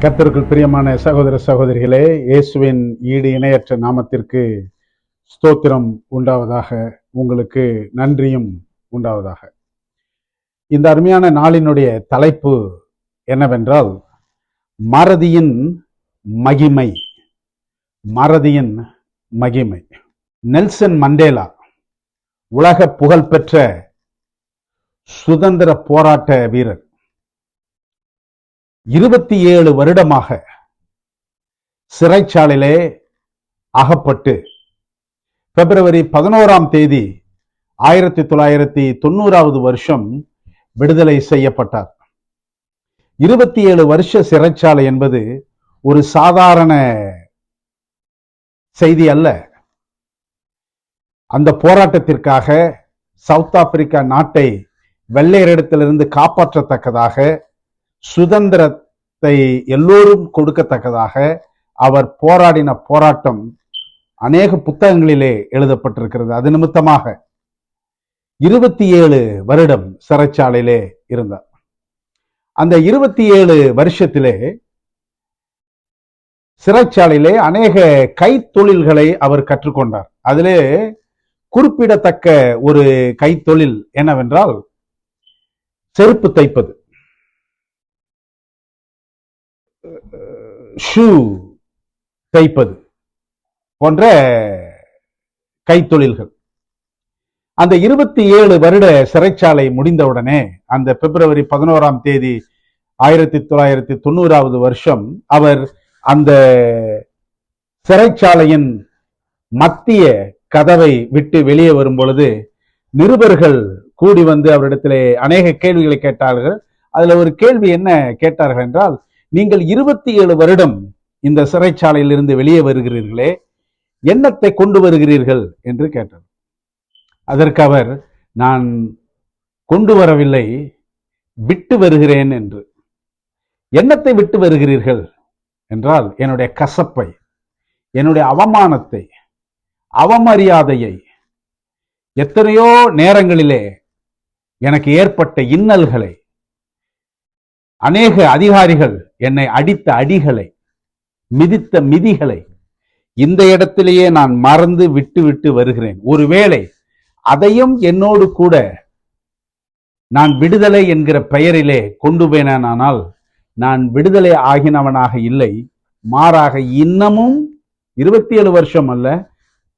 கர்த்தருக்குள் பிரியமான சகோதர சகோதரிகளே, இயேசுவின் ஈடு இணையற்ற நாமத்திற்கு ஸ்தோத்திரம் உண்டாவதாக. உங்களுக்கு நன்றியும் உண்டாவதாக. இந்த அருமையான நாளினுடைய தலைப்பு என்னவென்றால், மறதியின் மகிமை. மறதியின் மகிமை. நெல்சன் மண்டேலா, உலக புகழ்பெற்ற சுதந்திர போராட்ட வீரர், 27 வருடமாக சிறைச்சாலையிலே அகப்பட்டு பிப்ரவரி 11ஆம் தேதி 1990 வருஷம் விடுதலை செய்யப்பட்டார். 27 வருஷ சிறைச்சாலை என்பது ஒரு சாதாரண செய்தி அல்ல. அந்த போராட்டத்திற்காக சவுத் ஆப்பிரிக்கா நாட்டை வெள்ளையரிடத்திலிருந்து காப்பாற்றத்தக்கதாக, சுதந்திரத்தை எல்லோரும் கொடுக்கத்தக்கதாக அவர் போராடின போராட்டம் அநேக புத்தகங்களிலே எழுதப்பட்டிருக்கிறது. அது நிமித்தமாக 27 வருடம் சிறைச்சாலையிலே இருந்தார். அந்த 27 வருஷத்திலே சிறைச்சாலையிலே அநேக கைத்தொழில்களை அவர் கற்றுக்கொண்டார். அதிலே குறிப்பிடத்தக்க ஒரு கைத்தொழில் என்னவென்றால் செருப்பு தைப்பது, ஷூ தைப்பது போன்ற கைத்தொழில்கள். அந்த 27 வருட சிறைச்சாலை முடிந்தவுடனே, அந்த பிப்ரவரி 11ஆம் தேதி 1990 வருஷம் அவர் அந்த சிறைச்சாலையின் மத்திய கதவை விட்டு வெளியே வரும் பொழுது நிருபர்கள் கூடி வந்து அவரிடத்திலே அநேக கேள்விகளை கேட்டார்கள். அதுல ஒரு கேள்வி என்ன கேட்டார்கள் என்றால், நீங்கள் 27 வருடம் இந்த சிறைச்சாலையில் இருந்து வெளியே வருகிறீர்களே, என்னத்தை கொண்டு வருகிறீர்கள் என்று கேட்டார். அதற்கு அவர், நான் கொண்டு வரவில்லை, விட்டு வருகிறேன் என்று. என்னத்தை விட்டு வருகிறீர்கள் என்றால், என்னுடைய கசப்பை, என்னுடைய அவமானத்தை, அவமரியாதையை, எத்தனையோ நேரங்களிலே எனக்கு ஏற்பட்ட இன்னல்களை, அநேக அதிகாரிகள் என்னை அடித்த அடிகளை, மிதித்த மிதிகளை, இந்த இடத்திலேயே நான் மறந்து விட்டு விட்டு வருகிறேன். ஒருவேளை அதையும் என்னோடு கூட நான் விடுதலை என்கிற பெயரிலே கொண்டு போனேனானால் நான் விடுதலை ஆகினவனாக இல்லை, மாறாக இன்னமும் 27 வருஷம் அல்ல,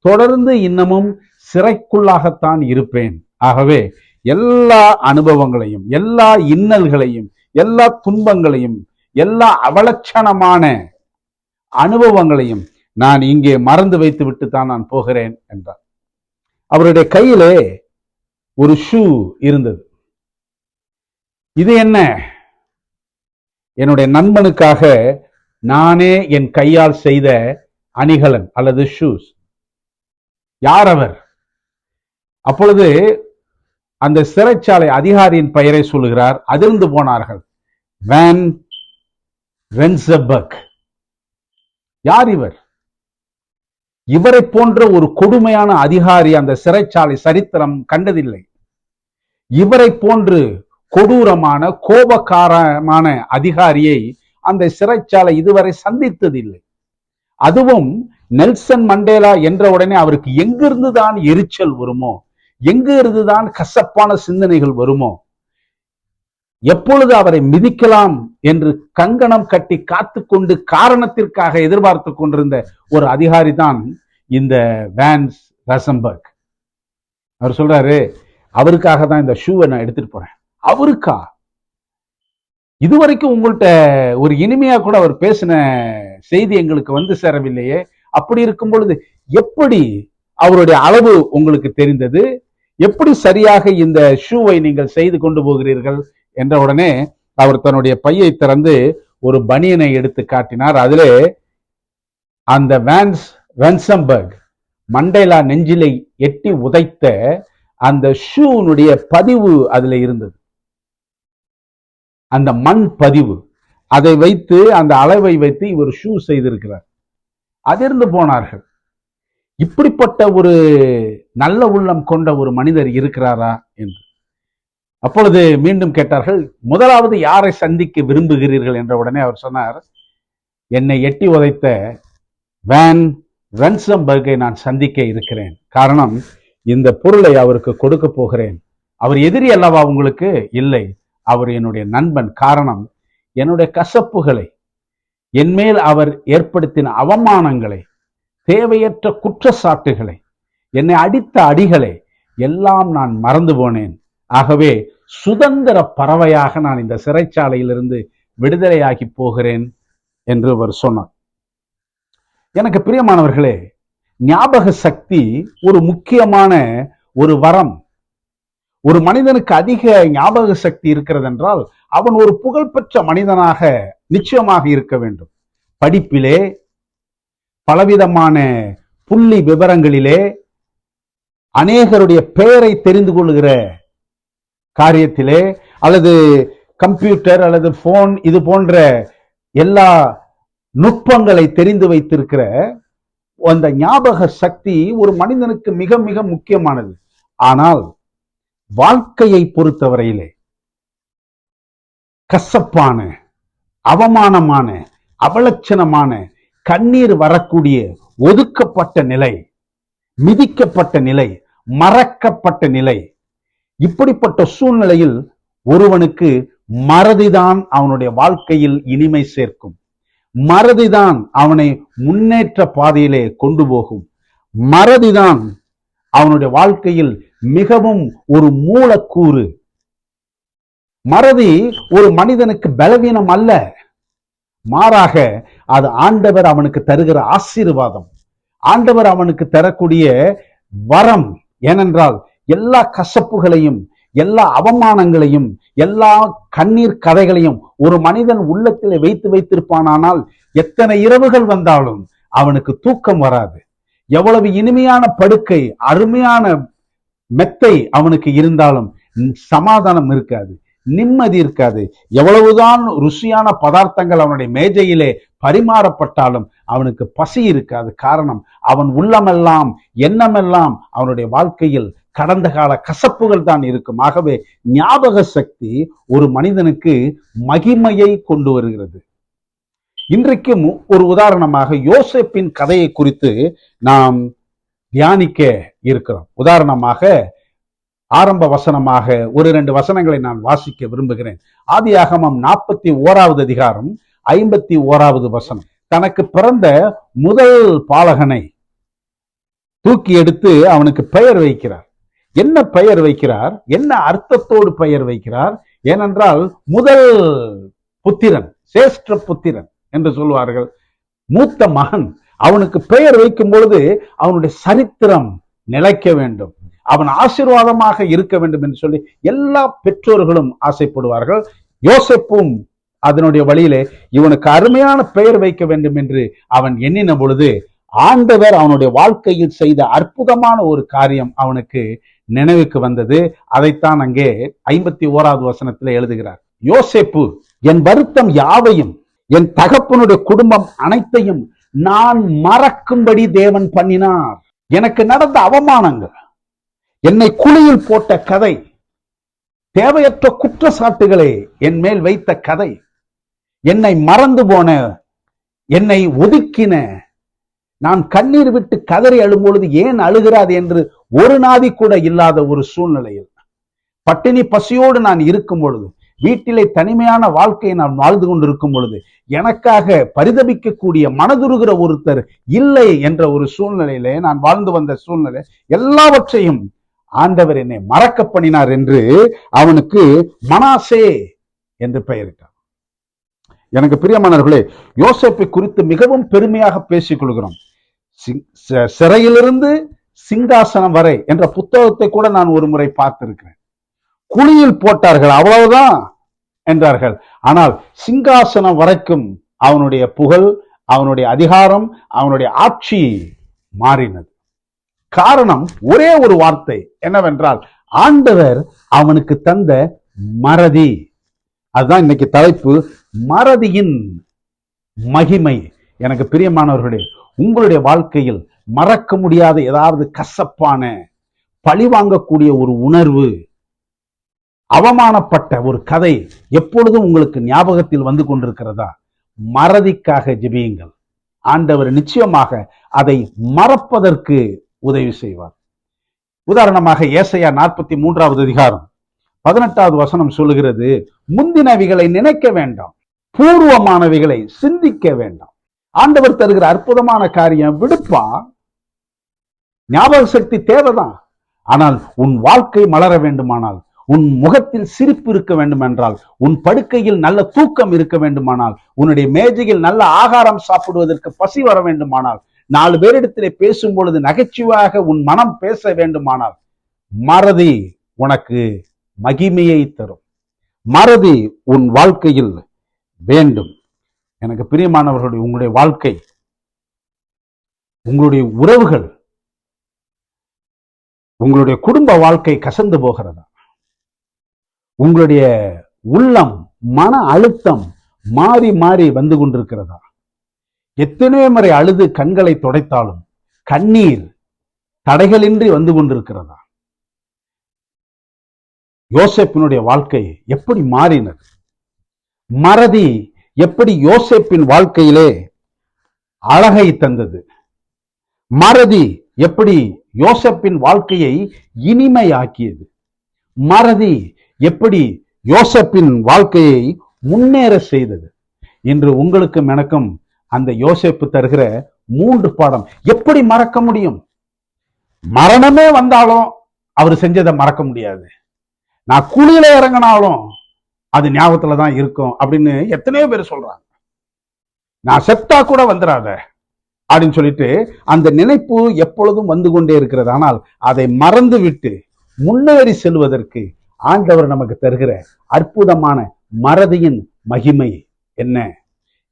தொடர்ந்து இன்னமும் சிறைக்குள்ளாகத்தான் இருப்பேன். ஆகவே எல்லா அனுபவங்களையும், எல்லா இன்னல்களையும், எல்லா துன்பங்களையும், எல்லா அவலட்சணமான அனுபவங்களையும் நான் இங்கே மறந்து வைத்து விட்டு தான் நான் போகிறேன் என்றார். அவருடைய கையிலே ஒரு ஷூ இருந்தது. இது என்ன? என்னுடைய நண்பனுக்காக நானே என் கையால் செய்த அணிகலன் அல்லது ஷூஸ். யார் அவர்? அப்பொழுது அந்த சிறைச்சாலை அதிகாரியின் பெயரை சொல்லுகிறார். அதிர்ந்து போனார்கள். வேன் ரென்சபர்க். யார் இவர்? இவரை போன்ற ஒரு கொடுமையான அதிகாரி அந்த சிறைச்சாலை சரித்திரம் கண்டதில்லை. இவரை போன்று கொடூரமான கோபக்காரமான அதிகாரியை அந்த சிறைச்சாலை இதுவரை சந்தித்ததில்லை. அதுவும் நெல்சன் மண்டேலா என்ற உடனே அவருக்கு எங்கிருந்துதான் எரிச்சல் வருமோ, எங்கு இருந்துதான் கசப்பான சிந்தனைகள் வருமோ, எப்பொழுது அவரை மிதிக்கலாம் என்று கங்கணம் கட்டி காத்து கொண்டு காரணத்திற்காக எதிர்பார்த்து கொண்டிருந்த ஒரு அதிகாரி தான் இந்த வேன்ஸ் ரசம்பர்க். அவர் சொல்றாரு, அவருக்காக தான் இந்த ஷூவை நான் எடுத்துட்டு போறேன். அவருக்கா? இதுவரைக்கும் உங்கள்கிட்ட ஒரு இனிமையா கூட அவர் பேசின செய்தி எங்களுக்கு வந்து சேரவில்லையே. அப்படி இருக்கும் பொழுது எப்படி அவருடைய அளவு உங்களுக்கு தெரிந்தது? எப்படி சரியாக இந்த ஷூவை நீங்கள் செய்து கொண்டு போகிறீர்கள் என்ற உடனே அவர் தன்னுடைய பையை திறந்து ஒரு பனியனை எடுத்து காட்டினார். அதிலே அந்த வேன்ஸ் ரென்சம்பர்க் மண்டேலா நெஞ்சிலை எட்டி உதைத்த அந்த ஷூனுடைய பதிவு அதுல இருந்தது. அந்த மண் பதிவு, அதை வைத்து, அந்த அளவை வைத்து இவர் ஷூ செய்திருக்கிறார். அதிர்ந்து போனார்கள். இப்படிப்பட்ட ஒரு நல்ல உள்ளம் கொண்ட ஒரு மனிதர் இருக்கிறாரா என்று. அப்பொழுது மீண்டும் கேட்டார்கள், முதலாவது யாரை சந்திக்க விரும்புகிறீர்கள் என்ற உடனே அவர் சொன்னார், என்னை எட்டி உதைத்த வேன் ரன்சம்பர்கை நான் சந்திக்க இருக்கிறேன். காரணம், இந்த பொருளை அவருக்கு கொடுக்க போகிறேன். அவர் எதிரி அல்லவா உங்களுக்கு? இல்லை, அவர் என்னுடைய நண்பன். காரணம், என்னுடைய கசப்புகளை, என்மேல் அவர் ஏற்படுத்தின அவமானங்களை, தேவையற்ற குற்றச்சாட்டுகளை, என்னை அடித்த அடிகளை எல்லாம் நான் மறந்து போனேன். ஆகவே சுதந்திர பறவையாக நான் இந்த சிறைச்சாலையிலிருந்து விடுதலையாகி போகிறேன் என்று அவர் சொன்னார். எனக்கு பிரியமானவர்களே, ஞாபக சக்தி ஒரு முக்கியமான ஒரு வரம். ஒரு மனிதனுக்கு அதிக ஞாபக சக்தி இருக்கிறது என்றால் அவன் ஒரு புகழ்பெற்ற மனிதனாக நிச்சயமாக இருக்க வேண்டும். படிப்பிலே, பலவிதமான புள்ளி விவரங்களிலே, அநேகருடைய பெயரை தெரிந்து கொள்கிற காரியத்திலே, அல்லது கம்ப்யூட்டர் அல்லது போன், இது போன்ற எல்லா நுட்பங்களை தெரிந்து வைத்திருக்கிற அந்த ஞாபக சக்தி ஒரு மனிதனுக்கு மிக மிக முக்கியமானது. ஆனால் வாழ்க்கையை பொறுத்தவரையிலே கசப்பான, அவமானமான, அவலட்சணமான, கண்ணீர் வரக்கூடிய, ஒதுக்கப்பட்ட நிலை, மிதிக்கப்பட்ட நிலை, மறக்கப்பட்ட நிலை, இப்படிப்பட்ட சூழ்நிலையில் ஒருவனுக்கு மறதிதான் அவனுடைய வாழ்க்கையில் இனிமை சேர்க்கும். மறதிதான் அவனை முன்னேற்ற பாதையிலே கொண்டு போகும். மறதிதான் அவனுடைய வாழ்க்கையில் மிகவும் ஒரு மூலக்கூறு. மறதி ஒரு மனிதனுக்கு பலவீனம் அல்ல, மாறாக அது ஆண்டவர் அவனுக்கு தருகிற ஆசீர்வாதம், ஆண்டவர் அவனுக்கு தரக்கூடிய வரம். ஏனென்றால் எல்லா கசப்புகளையும், எல்லா அவமானங்களையும், எல்லா கண்ணீர் கதைகளையும் ஒரு மனிதன் உள்ளத்தில் வைத்து வைத்திருப்பானால் எத்தனை இரவுகள் வந்தாலும் அவனுக்கு தூக்கம் வராது. எவ்வளவு இனிமையான படுக்கை, அருமையான மெத்தை அவனுக்கு இருந்தாலும் சமாதானம் இருக்காது, நிம்மதி இருக்காது. எவ்வளவுதான் ருசியான பதார்த்தங்கள் அவனுடைய மேஜையிலே பரிமாறப்பட்டாலும் அவனுக்கு பசி இருக்காது. காரணம், அவன் உள்ளமெல்லாம், எண்ணமெல்லாம் அவனுடைய வாழ்க்கையில் கடந்த கால கசப்புகள் தான் இருக்கும். ஆகவே ஞாபக சக்தி ஒரு மனிதனுக்கு மகிமையை கொண்டு வருகிறது. இன்றைக்கு ஒரு உதாரணமாக யோசேப்பின் கதையை குறித்து நாம் தியானிக்க இருக்கிறோம். உதாரணமாக ஆரம்ப வசனமாக ஒரு 2 வசனங்களை நான் வாசிக்க விரும்புகிறேன். ஆதியாகமம் 41வது அதிகாரம் 51வது வசனம். தனக்கு பிறந்த முதல் பாலகனை தூக்கி எடுத்து அவனுக்கு பெயர் வைக்கிறார். என்ன பெயர் வைக்கிறார்? என்ன அர்த்தத்தோடு பெயர் வைக்கிறார்? ஏனென்றால் முதல் புத்திரன், சேஷ்ட புத்திரன் என்று சொல்வார்கள், மூத்த மகன். அவனுக்கு பெயர் வைக்கும் பொழுது அவனுடைய சரித்திரம் நிலைக்க வேண்டும், அவன் ஆசீர்வாதமாக இருக்க வேண்டும் என்று சொல்லி எல்லா பெற்றோர்களும் ஆசைப்படுவார்கள். யோசேப்பும் அதனுடைய வழியிலே இவனுக்கு அருமையான பெயர் வைக்க வேண்டும் என்று அவன் எண்ணின பொழுது ஆண்டவர் அவனுடைய வாழ்க்கையில் செய்த அற்புதமான ஒரு காரியம் அவனுக்கு நினைவுக்கு வந்தது. அதைத்தான் அங்கே 51வது வசனத்தில் எழுதுகிறார். யோசேப்பு, என் வருத்தம் யாவையும், என் தகப்பனுடைய குடும்பம் அனைத்தையும் நான் மறக்கும்படி தேவன் பண்ணினார். எனக்கு நடந்த அவமானங்கள், என்னை குழியில் போட்ட கதை, தேவையற்ற குற்றச்சாட்டுகளை என் மேல் வைத்த கதை, என்னை மறந்து போன, என்னை ஒதுக்கின, நான் கண்ணீர் விட்டு கதறி அழும்பொழுது ஏன் அழுகிறாது என்று ஒரு நாதி கூட இல்லாத ஒரு சூழ்நிலையில், பட்டினி பசியோடு நான் இருக்கும் பொழுது, வீட்டிலே தனிமையான வாழ்க்கையை நான் வாழ்ந்து கொண்டிருக்கும் பொழுது, எனக்காக பரிதபிக்கக்கூடிய, மனதுருகிற ஒருத்தர் இல்லை என்ற ஒரு சூழ்நிலையிலே நான் வாழ்ந்து வந்த சூழ்நிலை, எல்லாவற்றையும் ஆண்டவர் என்னை மறக்க பண்ணினார் என்று அவனுக்கு மனாசே என்று பெயரிட்டார். எனக்கு பிரியமானவர்களே, யோசேப்பை குறித்து மிகவும் பெருமையாக பேசிக் கொள்கிறோம். சிறையிலிருந்து சிங்காசனம் வரை என்ற புத்தகத்தை கூட நான் ஒரு முறை பார்த்திருக்கிறேன். குழியில் போட்டார்கள், அவ்வளவுதான் என்றார்கள். ஆனால் சிங்காசனம் வரைக்கும் அவனுடைய புகழ், அவனுடைய அதிகாரம், அவனுடைய ஆட்சி மாறினது. காரணம் ஒரே ஒரு வார்த்தை, என்னவென்றால் ஆண்டவர் அவனுக்கு தந்த மறதி. அதுதான் இன்னைக்கு தலைப்பு, மறதியின் மகிமை. எனக்கு பிரியமானவர்களே, உங்களுடைய வாழ்க்கையில் மறக்க முடியாத ஏதாவது கசப்பான, பழிவாங்கக்கூடிய ஒரு உணர்வு, அவமானப்பட்ட ஒரு கதை எப்பொழுதும் உங்களுக்கு ஞாபகத்தில் வந்து கொண்டிருக்கிறதா? மறதிக்காக ஜெபியுங்கள். ஆண்டவர் நிச்சயமாக அதை மறப்பதற்கு உதவி செய்வார். உதாரணமாக ஏசாயா 43வது அதிகாரம் 18வது வசனம் சொல்லுகிறது, முந்தினவைகளை நினைக்க வேண்டாம், பூர்வமானவைகளை சிந்திக்க வேண்டாம். ஆண்டவர் தருகிற அற்புதமான காரியம் விடுப்பா. ஞாபக சக்தி தேவைதான். ஆனால் உன் வாழ்க்கை மலர வேண்டுமானால், உன் முகத்தில் சிரிப்பு இருக்க வேண்டுமென்றால், உன் படுக்கையில் நல்ல தூக்கம் இருக்க வேண்டுமானால், உன்னுடைய மேஜையில் நல்ல ஆகாரம் சாப்பிடுவதற்கு பசி வர வேண்டுமானால், 4 பேரிடத்திலே பேசும் பொழுது நகைச்சுவையாக உன் மனம் பேச வேண்டுமானால், மறதி உனக்கு மகிமையை தரும். மறதி உன் வாழ்க்கையில் வேண்டும். எனக்கு பிரியமானவர்களுடைய உங்களுடைய வாழ்க்கை, உங்களுடைய உறவுகள், உங்களுடைய குடும்ப வாழ்க்கை கசந்து போகிறதா? உங்களுடைய உள்ளம் மன அழுத்தம் மாறி மாறி வந்து கொண்டிருக்கிறதா? எத்தனையோ முறை அழுது கண்களை துடைத்தாலும் கண்ணீர் தடைகளின்றி வந்து கொண்டிருக்கிறதா? யோசேப்பினுடைய வாழ்க்கை எப்படி மாறினது? மறதி எப்படி யோசேப்பின் வாழ்க்கையிலே அழகை தந்தது? மறதி எப்படி யோசேப்பின் வாழ்க்கையை இனிமையாக்கியது? மறதி எப்படி யோசேப்பின் வாழ்க்கையை முன்னேற செய்தது? இன்று உங்களுக்கும் எனக்கும் அந்த யோசேப்பு தருகிற 3 பாடம். எப்படி மறக்க முடியும்? மரணமே வந்தாலும் அவர் செஞ்சதை மறக்க முடியாது. நான் குழியில இறங்கினாலும் அது ஞாபகத்துல தான் இருக்கும் அப்படின்னு எத்தனையோ பேர் சொல்றாங்க. நான் செத்தா கூட வந்துடாத அப்படின்னு சொல்லிட்டு அந்த நினைப்பு எப்பொழுதும் வந்து கொண்டே இருக்கிறது. ஆனால் அதை மறந்து விட்டு முன்னேறி செல்வதற்கு ஆண்டவர் நமக்கு தருகிற அற்புதமான மறதியின் மகிமை என்ன?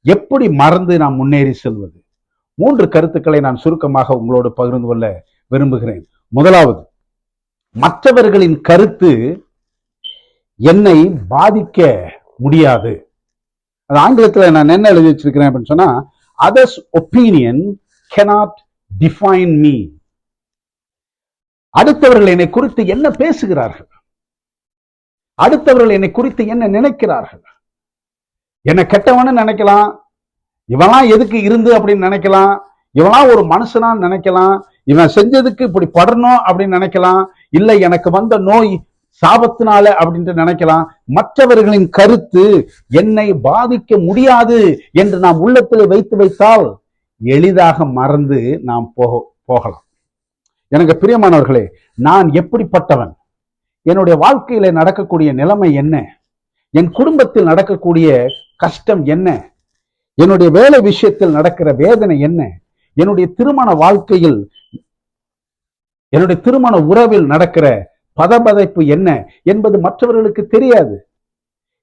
எப்படி மறந்து நாம் முன்னேறி செல்வது? 3 கருத்துக்களை நான் சுருக்கமாக உங்களோடு பகிர்ந்து கொள்ள விரும்புகிறேன். முதலாவது, மற்றவர்களின் கருத்து என்னை பாதிக்க முடியாது. அது ஆங்கிலத்தில் நான் என்ன எழுதி வச்சிருக்கிறேன் அப்படின்னு சொன்னா, others opinion cannot define me. அடுத்தவர்கள் என்னை குறித்து என்ன பேசுகிறார்கள், அடுத்தவர்கள் என்னை குறித்து என்ன நினைக்கிறார்கள், என்ன கெட்டவன்னு நினைக்கலாம், இவெல்லாம் எதுக்கு இருந்து அப்படின்னு நினைக்கலாம், இவெல்லாம் ஒரு மனுஷனான்னு நினைக்கலாம், இவன் செஞ்சதுக்கு இப்படி படணும் அப்படின்னு நினைக்கலாம், இல்லை எனக்கு வந்த நோய் சாபத்தினால அப்படின்ட்டு நினைக்கலாம். மற்றவர்களின் கருத்து என்னை பாதிக்க முடியாது என்று நாம் உள்ளத்தில் வைத்து வைத்தால் எளிதாக மறந்து நாம் போகலாம். எனக்கு பிரியமானவர்களே, நான் எப்படிப்பட்டவன், என்னுடைய வாழ்க்கையில நடக்கக்கூடிய நிலைமை என்ன, என் குடும்பத்தில் நடக்கக்கூடிய கஷ்டம் என்ன, என்னுடைய வேலை விஷயத்தில் நடக்கிற வேதனை என்ன, என்னுடைய திருமண வாழ்க்கையில், என்னுடைய திருமண உறவில் நடக்கிற பதபதைப்பு என்ன என்பது மற்றவர்களுக்கு தெரியாது.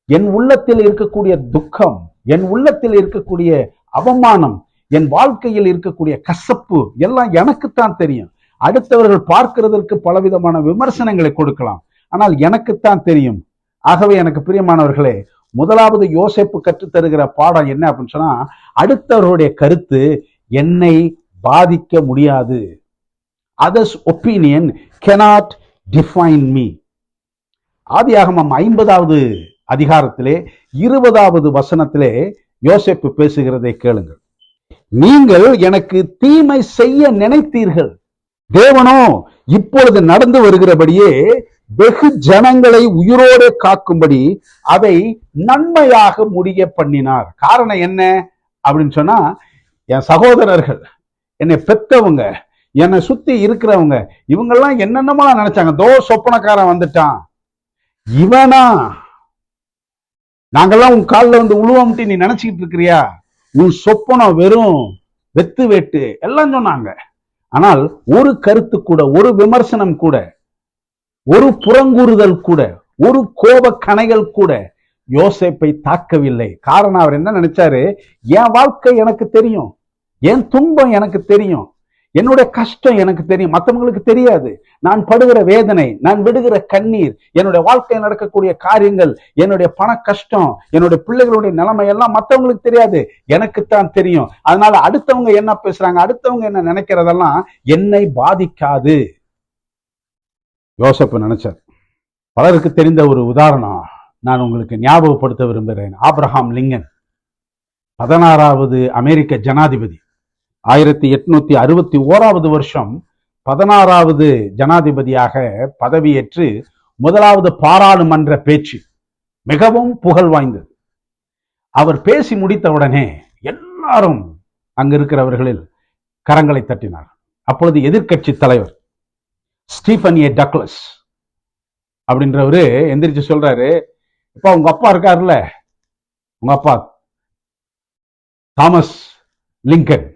என் உள்ளத்தில் இருக்கக்கூடிய துக்கம், என் உள்ளத்தில் இருக்கக்கூடிய அவமானம், என் வாழ்க்கையில் இருக்கக்கூடிய கசப்பு எல்லாம் எனக்குத்தான் தெரியும். அடுத்தவர்கள் பார்க்கிறதற்கு பலவிதமான விமர்சனங்களை கொடுக்கலாம், ஆனால் எனக்குத்தான் தெரியும். ஆகவே எனக்கு பிரியமானவர்களே, முதலாவது யோசேப்பு கற்றுத்தருகிற பாடம் என்ன அப்படின்னு சொன்னா, அடுத்தவர்களுடைய கருத்து என்னை பாதிக்க முடியாது. others opinion cannot define me. ஆதியாகமம் 50வது அதிகாரத்திலே 20வது வசனத்திலே யோசேப்பு பேசுகிறதை கேளுங்கள். நீங்கள் எனக்கு தீமை செய்ய நினைத்தீர்கள், தேவனோ இப்பொழுது நடந்து வருகிறபடியே வெகு ஜனங்களை உயிரோடு காக்கும்படி அதை நன்மையாக முடிய பண்ணினார். காரணம் என்ன அப்படின்னு சொன்னா, என் சகோதரர்கள், என்னை பெத்தவங்க, என்னை சுத்தி இருக்கிறவங்க, இவங்கெல்லாம் என்னென்னமா நினைச்சாங்க. தோ சொப்பனக்காரன் வந்துட்டான், இவனா, நாங்கெல்லாம் உன் காலில் வந்து உழுவம்ட்டு நீ நினைச்சுக்கிட்டு இருக்கிறியா, உன் சொப்பனம் வெறும் வெத்து வெட்டு எல்லாம் சொன்னாங்க. ஆனால் ஒரு கருத்து கூட, ஒரு விமர்சனம் கூட, ஒரு புறங்கூறுதல் கூட, ஒரு கோப கணைகள் கூட யோசேப்பை தாக்கவில்லை. காரணம், அவர் என்ன நினைச்சாரு, என் வாழ்க்கை எனக்கு தெரியும், என் துன்பம் எனக்கு தெரியும், என்னுடைய கஷ்டம் எனக்கு தெரியும், மற்றவங்களுக்கு தெரியாது. நான் படுகிற வேதனை, நான் விடுகிற கண்ணீர், என்னுடைய வாழ்க்கையில் நடக்கக்கூடிய காரியங்கள், என்னுடைய பண கஷ்டம், என்னுடைய பிள்ளைகளுடைய நிலைமை எல்லாம் மற்றவங்களுக்கு தெரியாது, எனக்குத்தான் தெரியும். அதனால அடுத்தவங்க என்ன பேசுறாங்க, அடுத்தவங்க என்ன நினைக்கிறதெல்லாம் என்னை பாதிக்காது. யோசேப்பு நினைச்சார். பலருக்கு தெரிந்த ஒரு உதாரணம் நான் உங்களுக்கு ஞாபகப்படுத்த விரும்புகிறேன். Abraham Lincoln. 16வது அமெரிக்க ஜனாதிபதி. 1861 வருஷம் 16வது ஜனாதிபதியாக பதவியேற்று முதலாவது பாராளுமன்ற பேச்சு மிகவும் புகழ் வாய்ந்தது. அவர் பேசி முடித்தவுடனே எல்லாரும் அங்க இருக்கிறவர்களில் கரங்களை தட்டினார். அப்பொழுது எதிர்க்கட்சி தலைவர் ஸ்டீஃபன் ஏ டக்ளஸ் அப்படின்றவரு எந்திரிச்சு சொல்றாரு, இப்ப உங்க அப்பா இருக்காருல்ல, உங்க அப்பா தாமஸ் லிங்கன்,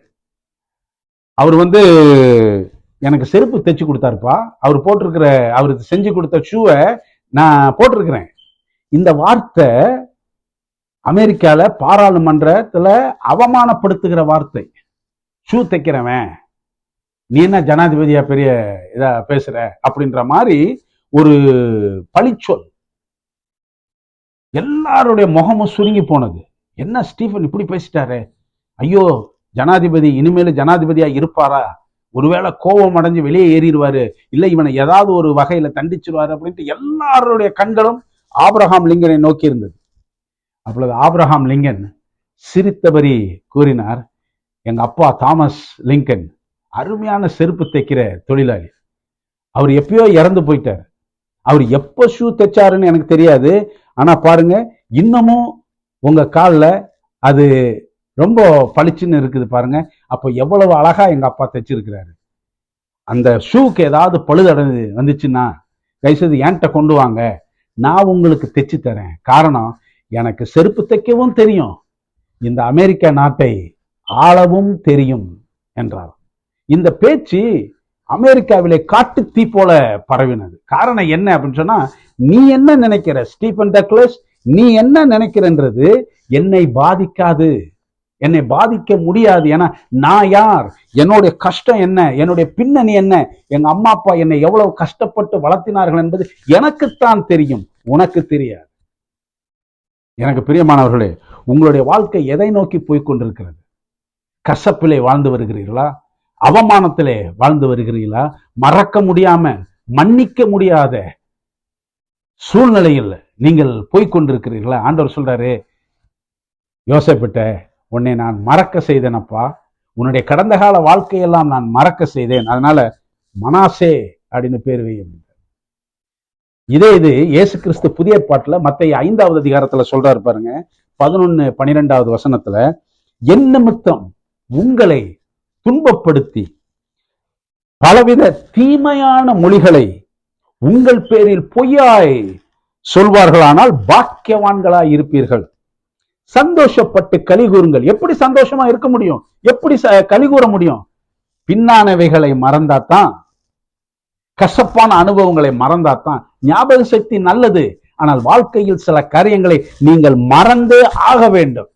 அவர் எனக்கு செருப்பு தைச்சு கொடுத்தாருப்பா. அவர் போட்டிருக்கிற, அவருக்கு செஞ்சு கொடுத்த ஷூவை நான் போட்டிருக்கிறேன். இந்த வார்த்தை அமெரிக்கால பாராளுமன்றத்துல அவமானப்படுத்துகிற வார்த்தை. ஷூ தைக்கிறவன், நீ என்ன ஜனாதிபதியா பெரிய இதா பேசுற அப்படின்ற மாதிரி ஒரு பழிச்சொல். எல்லாருடைய முகமும் சுருங்கி போனது. என்ன ஸ்டீஃபன் இப்படி பேசிட்டாரு, ஐயோ ஜனாதிபதி இனிமேல் ஜனாதிபதியா இருப்பாரா, ஒருவேளை கோபம் அடைஞ்சு வெளியே ஏறிடுவாரு, இல்ல இவனை ஏதாவது ஒரு வகையில தண்டிச்சிருவாரு அப்படின்ட்டு எல்லாருடைய கண்களும் ஆபிரகாம் லிங்கனை நோக்கி இருந்தது. அப்பொழுது ஆபிரகாம் லிங்கன் சிரித்தபடி கூறினார், எங்க அப்பா தாமஸ் லிங்கன் அருமையான செருப்பு தைக்கிற தொழிலாளி. அவர் எப்பயோ இறந்து போயிட்டார். அவர் எப்போ ஷூ தைச்சாருன்னு எனக்கு தெரியாது. ஆனா பாருங்க, இன்னமும் உங்க காலில் அது ரொம்ப பளிச்சுன்னு இருக்குது பாருங்க. அப்போ எவ்வளவு அழகா எங்க அப்பா தைச்சிருக்கிறாரு. அந்த ஷூக்கு ஏதாவது பழுதடைந்து வந்துச்சுன்னா தயவுசெய்து என்கிட்ட கொண்டு வாங்க, நான் உங்களுக்கு தைச்சு தரேன். காரணம், எனக்கு செருப்பு தைக்கவும் தெரியும், இந்த அமெரிக்க நாட்டை ஆளவும் தெரியும் என்றார். இந்த பேச்சு அமெரிக்காவிலே காட்டு தீ போல பரவினது. காரணம் என்ன அப்படின்னு சொன்னா, நீ என்ன நினைக்கிற ஸ்டீஃபன் டக்ளஸ், நீ என்ன நினைக்கிறன்றது என்னை பாதிக்காது, என்னை பாதிக்க முடியாது. ஏன்னா நான் யார், என்னுடைய கஷ்டம் என்ன, என்னுடைய பின்னணி என்ன, எங்க அம்மா அப்பா என்னை எவ்வளவு கஷ்டப்பட்டு வளர்த்தினார்கள் என்பது எனக்குத்தான் தெரியும், உனக்கு தெரியாது. எனக்கு பிரியமானவர்களே, உங்களுடைய வாழ்க்கை எதை நோக்கி போய்கொண்டிருக்கிறது? கசப்பிலே வாழ்ந்து வருகிறீர்களா? அவமானத்திலே வாழ்ந்து வருகிறீர்களா? மறக்க முடியாம, மன்னிக்க முடியாத சூழ்நிலையில் நீங்கள் போய்கொண்டிருக்கிறீர்களா? ஆண்டவர் சொல்றாரு, யோசேப்பிட்ட, உன்னை நான் மறக்க செய்தேனப்பா, உன்னுடைய கடந்த கால வாழ்க்கையெல்லாம் நான் மறக்க செய்தேன், அதனால மனாசே அப்படின்னு பேர் வையும். இதே இது இயேசு கிறிஸ்து புதிய பாட்டுல மத்தேயு 5வது அதிகாரத்துல சொல்றாரு பாருங்க, 11-12 வசனத்துல, என் நிமித்தம் உங்களை துன்பப்படுத்தி பலவித தீமையான மொழிகளை உங்கள் பேரில் பொய்யாய் சொல்வார்களானால் பாக்கியவான்களாய் இருப்பீர்கள். சந்தோஷப்பட்டு களி கூறுங்கள். எப்படி சந்தோஷமா இருக்க முடியும்? எப்படி களி கூற முடியும்? பின்னானவைகளை மறந்தாத்தான், கசப்பான அனுபவங்களை மறந்தாத்தான். ஞாபக சக்தி நல்லது, ஆனால் வாழ்க்கையில் சில காரியங்களை நீங்கள் மறந்தே ஆக வேண்டும்.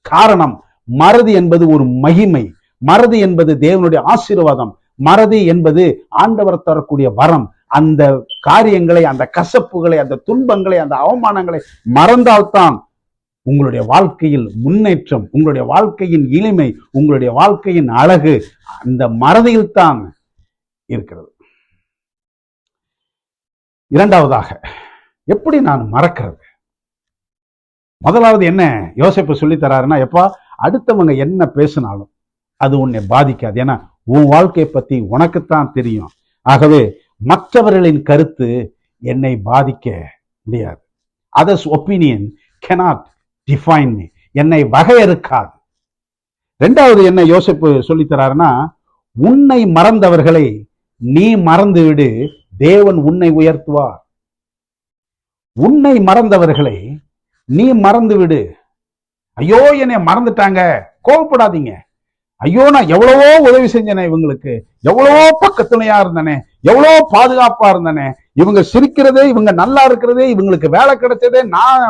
காரணம், மறதி என்பது ஒரு மகிமை, மறதி என்பது தேவனுடைய ஆசீர்வாதம், மறதி என்பது ஆண்டவர் தரக்கூடிய வரம். அந்த காரியங்களை, அந்த கசப்புகளை, அந்த துன்பங்களை, அந்த அவமானங்களை மறந்தால்தான் உங்களுடைய வாழ்க்கையில் முன்னேற்றம், உங்களுடைய வாழ்க்கையின் இனிமை, உங்களுடைய வாழ்க்கையின் அழகு அந்த மறதியில் தான் இருக்கிறது. இரண்டாவதாக, எப்படி நான் மறக்கிறது? முதலாவது என்ன யோசேப்பு சொல்லி தராருன்னா, எப்பா அடுத்தவங்க என்ன பேசினாலும் அது உன்னை பாதிக்காது, ஏன்னா உன் வாழ்க்கையை பத்தி உனக்குத்தான் தெரியும். ஆகவே மற்றவர்களின் கருத்து என்னை பாதிக்க முடியாது. Others opinion cannot define me, என்னை வகையறுக்காது. இரண்டாவது என்ன யோசேப்பு சொல்லி தராருன்னா, உன்னை மறந்தவர்களை நீ மறந்துவிடு, தேவன் உன்னை உயர்த்துவார். உன்னை மறந்தவர்களை நீ மறந்து விடு. ஐயோ என்னை மறந்துட்டாங்க, கோவப்படாதீங்க. ஐயோ நான் எவ்வளவோ உதவி செஞ்சனே, இவங்களுக்கு எவ்வளவோ பக்கத்துணையா இருந்தனே, எவ்வளவோ பாதுகாப்பா இருந்தனே, இவங்க சிரிக்கிறதே, இவங்க நல்லா இருக்கிறதே, இவங்களுக்கு வேலை கிடைச்சதே நான்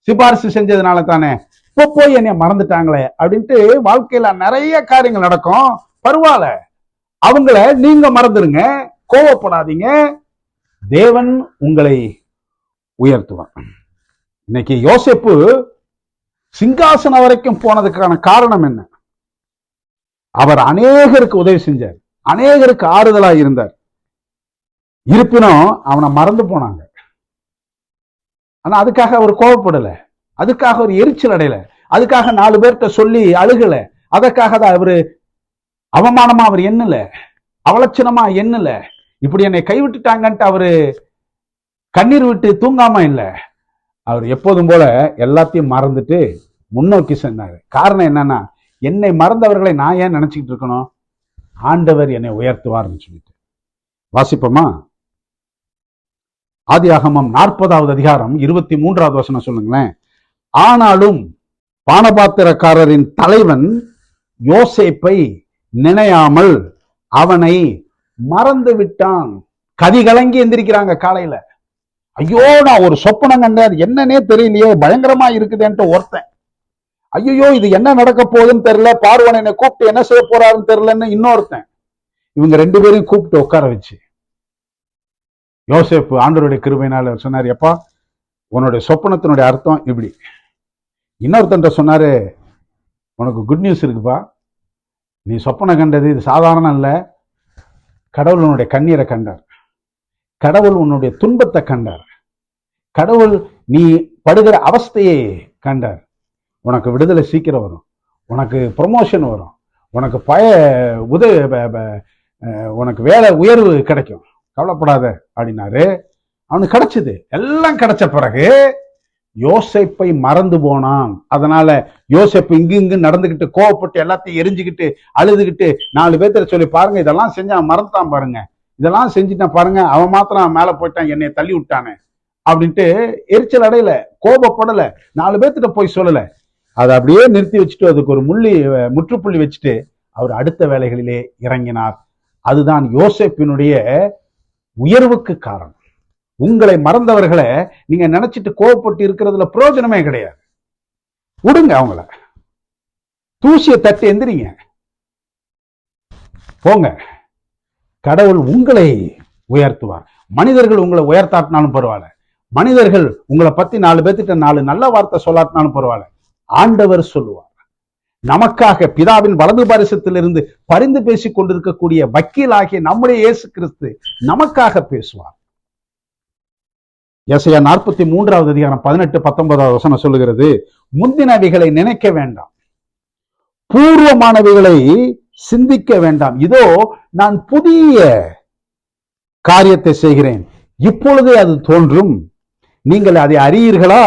சிபாரிசு செஞ்சதுனால தானே, இப்போ போய் என்னை மறந்துட்டாங்களே அப்படின்ட்டு வாழ்க்கையில நிறைய காரியங்கள் நடக்கும். பரவாயில்ல, அவங்கள நீங்க மறந்துடுங்க, கோவப்படாதீங்க, தேவன் உங்களை உயர்த்துவார். இன்னைக்கு யோசேப்பு சிங்காசனம் வரைக்கும் போனதுக்கான காரணம் என்ன? அவர் அநேகருக்கு உதவி செஞ்சார், அநேகருக்கு ஆறுதலா இருந்தார். இருப்பினும் அவனை மறந்து போனாங்க. ஆனா அதுக்காக அவர் கோபப்படல, அதுக்காக அவர் எரிச்சல் அடையல. அதுக்காக 4 பேர்கிட்ட சொல்லி அழுகல. அதற்காக தான் அவரு அவமானமா அவர் எண்ணல, அவலட்சணமா எண்ணல. இப்படி என்னை கைவிட்டுட்டாங்கன்ட்டு அவரு கண்ணீர் விட்டு தூங்காம இல்லை. அவர் எப்போதும் போல எல்லாத்தையும் மறந்துட்டு முன்னோக்கி சென்றாரு. காரணம் என்னன்னா, என்னை மறந்தவர்களை நான் ஏன் நினைச்சுக்கிட்டு இருக்கணும்? ஆண்டவர் என்னை உயர்த்துவார்னு சொல்லிட்டு. வாசிப்போமா? ஆதியாகமம் 40வது அதிகாரம் 23வது வசனம் சொல்லுங்களேன். ஆனாலும் பானபாத்திரக்காரரின் தலைவன் யோசேப்பை நினையாமல் அவனை மறந்து விட்டான். கதி கலங்கி எந்திரிக்கிறாங்க காலையில. ஐயோ, நான் ஒரு சொப்பனம் கண்டேன், என்னன்னே தெரியலையே, பயங்கரமா இருக்குதுன்ட்டு ஒருத்தன். ஐயோ, இது என்ன நடக்க போகுதுன்னு தெரியல, பார்வன் என்னை கூப்பிட்டு என்ன செய்ய போறாருன்னு தெரியலன்னு இன்னொருத்தன். இவங்க 2 பேரையும் கூப்பிட்டு உட்கார வச்சு யோசேப்பு ஆண்டவருடைய கிருபையினால சொன்னார், எப்பா உன்னுடைய சொப்பனத்தினுடைய அர்த்தம் இப்படி. இன்னொருத்தன் சொன்னாரு, உனக்கு குட் நியூஸ் இருக்குப்பா, நீ சொப்பனம் கண்டது இது சாதாரணம் இல்ல, கடவுள் உன்னுடைய கண்ணீரை கண்டார், கடவுள் உன்னுடைய துன்பத்தை கண்டார், கடவுள் நீ படுகிற அவஸ்தையை கண்டார். உனக்கு விடுதலை சீக்கிரம் வரும், உனக்கு ப்ரொமோஷன் வரும், உனக்கு உனக்கு வேலை உயர்வு கிடைக்கும், கவலைப்படாத அப்படின்னாரு. அவனுக்கு கிடைச்சது. எல்லாம் கிடைச்ச பிறகு யோசேப்பை மறந்து போனான். அதனால யோசேப்பு இங்கு நடந்துகிட்டு கோவப்பட்டு எல்லாத்தையும் எரிஞ்சுக்கிட்டு அழுதுகிட்டு 4 பேர்த்த சொல்லி, பாருங்க இதெல்லாம் செஞ்சான், மறந்துட்டான் பாருங்க, இதெல்லாம் செஞ்சுட்டான் பாருங்க, அவன் மாத்திரம் மேல போயிட்டான், என்னை தள்ளி விட்டானே அப்படின்ட்டு எரிச்சல் அடையல, கோபப்படல, 4 பேர்த்திட்ட போய் சொல்லல. அதை அப்படியே நிறுத்தி வச்சுட்டு அதுக்கு ஒரு முற்றுப்புள்ளி வச்சுட்டு அவர் அடுத்த வேலைகளிலே இறங்கினார். அதுதான் யோசேப்பினுடைய உயர்வுக்கு காரணம். உங்களை மறந்தவர்களை நீங்க நினைச்சிட்டு கோவப்பட்டு இருக்கிறதுல பிரயோஜனமே கிடையாது. விடுங்க, அவங்கள தூசியை தட்டி எந்திரிங்க, போங்க. கடவுள் உங்களை உயர்த்துவார். மனிதர்கள் உங்களை உயர்த்தாட்டினாலும் பரவாயில்ல, மனிதர்கள் உங்களை பத்தி 4 பேர்த்திட்ட 4 நல்ல வார்த்தை சொல்லாட்டினாலும் பரவாயில்ல, ஆண்டவர் சொல்லுவார். நமக்காக பிதாவின் வலது பாரிசத்திலிருந்து பரிந்து பேசிக் கொண்டிருக்கக்கூடிய வக்கீலாகிய நம்முடைய இயேசு கிறிஸ்து நமக்காக பேசுவார். எசையா 43வது அதிகாரம் 18-19வது வசனம் சொல்லுகிறது, முந்தினவைகளை நினைக்க வேண்டாம், பூர்வமானவைகளை சிந்திக்க வேண்டாம், இதோ நான் புதிய காரியத்தை செய்கிறேன், இப்பொழுதே அது தோன்றும், நீங்கள் அதை அறியீர்களா?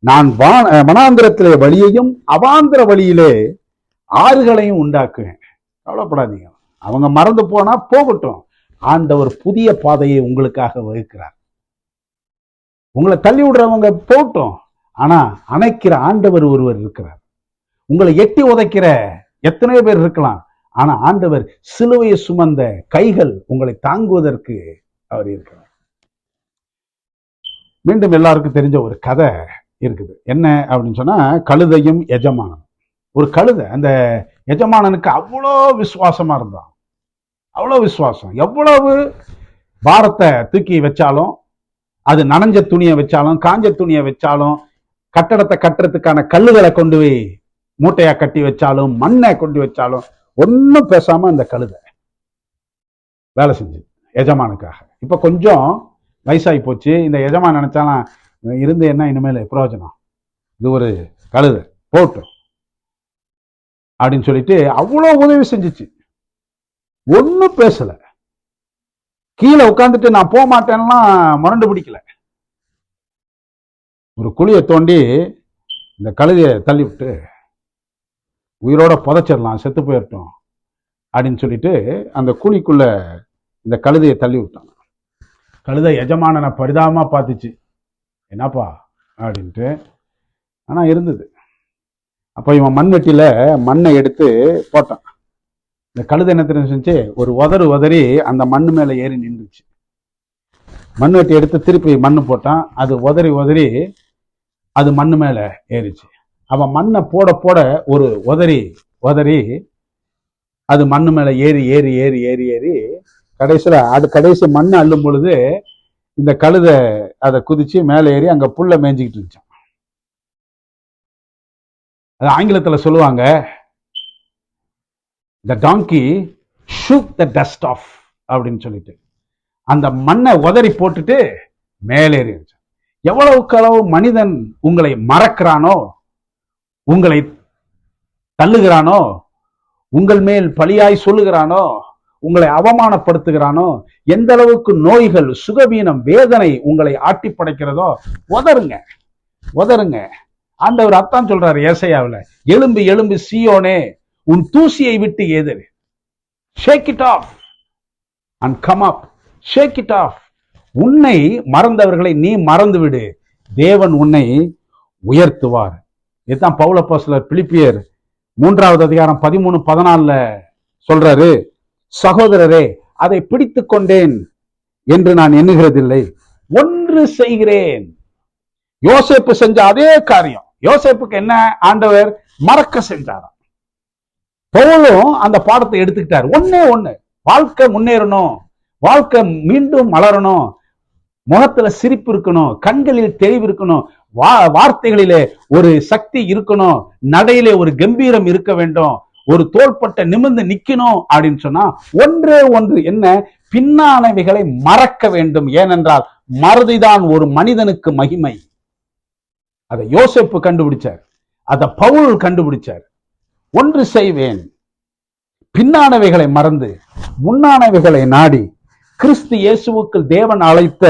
நான் வனாந்திரத்திலே வழியையும் அவாந்திர வழியிலே ஆறுகளையும் உண்டாக்குவேன். கவலைப்படாதீங்க, அவங்க மறந்து போனா போகட்டும், ஆண்டவர் புதிய பாதையை உங்களுக்காக வகுக்கிறார். உங்களை தள்ளி விடுறவங்க போகட்டும், ஆனா அணைக்கிற ஆண்டவர் ஒருவர் இருக்கிறார். உங்களை எட்டி உதைக்கிற எத்தனையோ பேர் இருக்கலாம், ஆனா ஆண்டவர் சிலுவையை சுமந்த கைகள் உங்களை தாங்குவதற்கு அவர் இருக்கிறார். மீண்டும் எல்லாருக்கும் தெரிஞ்ச ஒரு கதை இருக்குது. என்ன அப்படின்னு சொன்னா, கழுதையும் எஜமானன். ஒரு கழுதை அந்த எஜமானனுக்கு அவ்வளோ விசுவாசமா இருந்தான், அவ்வளோ விசுவாசம். எவ்வளவு பாரத்தை தூக்கி வச்சாலும், அது நனைஞ்ச துணியை வச்சாலும் காஞ்ச துணியை வச்சாலும், கட்டடத்தை கட்டுறதுக்கான கல்லுகளை கொண்டு போய் மூட்டையா கட்டி வச்சாலும், மண்ணை கொண்டு வச்சாலும் ஒன்னும் பேசாம அந்த கழுதை வேலை செஞ்சது எஜமானுக்காக. இப்ப கொஞ்சம் வயசாகி போச்சு, இந்த எஜமான் நினைச்சாலும் இருந்து என்ன இனிமேல் பிரயோஜனம், இது ஒரு கழுதை போட்டும் அப்படின்னு சொல்லிட்டு அவ்வளோ உதவி செஞ்சிச்சு. ஒன்னும் பேசல, கீழே உட்காந்துட்டு நான் போக மாட்டேன்னா முரண்டு பிடிக்கல. ஒரு குழியை தோண்டி இந்த கழுதையை தள்ளி விட்டு உயிரோட புதைச்சிடலாம், செத்து போயிட்டோம் அப்படின்னு சொல்லிட்டு அந்த குழிக்குள்ள இந்த கழுதையை தள்ளி விட்டாங்க. கழுதை எஜமானனை பரிதாபமா பார்த்துச்சு, என்னப்பா அப்படின்ட்டு. ஆனா இருந்தது. அப்போ இவன் மண்வெட்டியில மண்ணை எடுத்து போட்டான். இந்த கழுதை என்ன தெரிஞ்சுச்சு, ஒரு உதறி அந்த மண்ணு மேல ஏறி நின்றுச்சு. மண்வெட்டி எடுத்து திருப்பி மண்ணு போட்டான், அது உதறி அது மண்ணு மேல ஏறிச்சு. அவன் மண்ணை போட போட ஒரு உதறி அது மண்ணு மேல ஏறி ஏறி ஏறி ஏறி ஏறி கடைசி மண்ணு அள்ளும் பொழுது இந்த கழுதை அதை குதிச்சு மேலே ஏறி அங்க புல்ல மேய்ஞ்சிக்கிட்டு இருந்துச்சான். அது ஆங்கிலத்துல சொல்லுவாங்க, the donkey shook the dust off அப்படின்னு சொல்லிட்டு அந்த மண்ணை உதறி போட்டுட்டு மேலேறி. எவ்வளவுக்கு அளவு மனிதன் உங்களை மறக்கிறானோ, உங்களை தள்ளுகிறானோ, உங்கள் மேல் பழியாய் சொல்லுகிறானோ, உங்களை அவமானப்படுத்துகிறானோ, எந்த அளவுக்கு நோய்கள், சுகவீனம், வேதனை உங்களை ஆட்டி படைக்கிறதோ உதருங்க. ஆண்டவர் அத்தான் சொல்றாரு ஏசாயாவில், எலும்பு எலும்பு சீயோனே, உன் தூசியை விட்டு எதிர், shake it off and come up, shake it off. உன்னை மறந்தவர்களை நீ மறந்து விடு, தேவன் உன்னை உயர்த்துவார். இதுதான் பவுல் அப்போஸ்தலர் பிலிப்பியர் 3வது அதிகாரம் 13-14 சொல்றாரு, சகோதரரே, அதை பிடித்துக் கொண்டேன் என்று நான் எண்ணுகிறதில்லை, ஒன்று செய்கிறேன். யோசேப்பு செஞ்ச அதே காரியம். யோசேப்புக்கு என்ன ஆண்டவர் மறக்க செஞ்சாராம். பவுலும் அந்த பாடத்தை எடுத்துக்கிட்டார். ஒண்ணு, வாழ்க்கை முன்னேறணும், வாழ்க்கை மீண்டும் மலரணும், முகத்துல சிரிப்பு இருக்கணும், கண்களில் தெளிவு இருக்கணும், வார்த்தைகளிலே ஒரு சக்தி இருக்கணும், நடையிலே ஒரு கம்பீரம் இருக்க வேண்டும், ஒரு தோள்பட்ட நிமிர்ந்து நிக்கணும் அப்படின்னு சொன்னா ஒன்று என்ன, பின்னானவைகளை மறக்க வேண்டும். ஏனென்றால் மறதிதான் ஒரு மனிதனுக்கு மகிமை. அதை யோசேப்பு கண்டுபிடிச்சார், அதை பவுல் கண்டுபிடிச்சார். ஒன்று செய்வேன், பின்னானவைகளை மறந்து முன்னானவைகளை நாடி கிறிஸ்து இயேசுவுக்கு தேவன் அழைத்த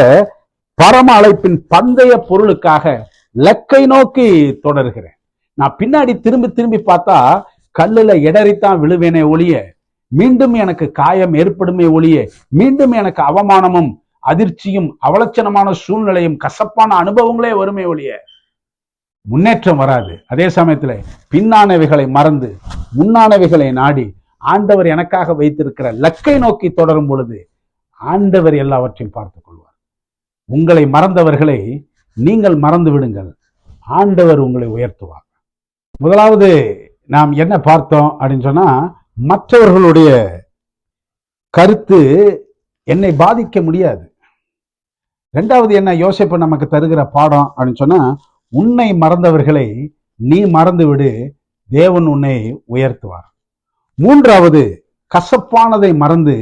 பரம அழைப்பின் பந்தய பொருளுக்காக லக்கை நோக்கி தொடர்கிறேன். நான் பின்னாடி திரும்பி பார்த்தா கல்லுல இடறித்தான் விழுவேனே ஒழிய, மீண்டும் எனக்கு காயம் ஏற்படுமே ஒழிய, மீண்டும் எனக்கு அவமானமும் அதிர்ச்சியும் அவலட்சணமான சூழ்நிலையும் கசப்பான அனுபவங்களே வருமே ஒழிய முன்னேற்றம் வராது. அதே சமயத்துல பின்னானவைகளை மறந்து முன்னானவைகளை நாடி ஆண்டவர் எனக்காக வைத்திருக்கிற லக்கை நோக்கி தொடரும் பொழுது ஆண்டவர் எல்லாவற்றையும் பார்த்துக் கொள்வார். உங்களை மறந்தவர்களை நீங்கள் மறந்து விடுங்கள், ஆண்டவர் உங்களை உயர்த்துவார். முதலாவது நாம் என்ன பார்த்தோம் அப்படின்னு சொன்னா, மற்றவர்களுடைய கருத்து என்னை பாதிக்க முடியாது. இரண்டாவது என்ன யோசேப்பு நமக்கு தருகிற பாடம் அப்படின்னு சொன்னா, உன்னை மறந்தவர்களை நீ மறந்து விடு, தேவன் உன்னை உயர்த்துவார். மூன்றாவது, கசப்பானதை மறந்து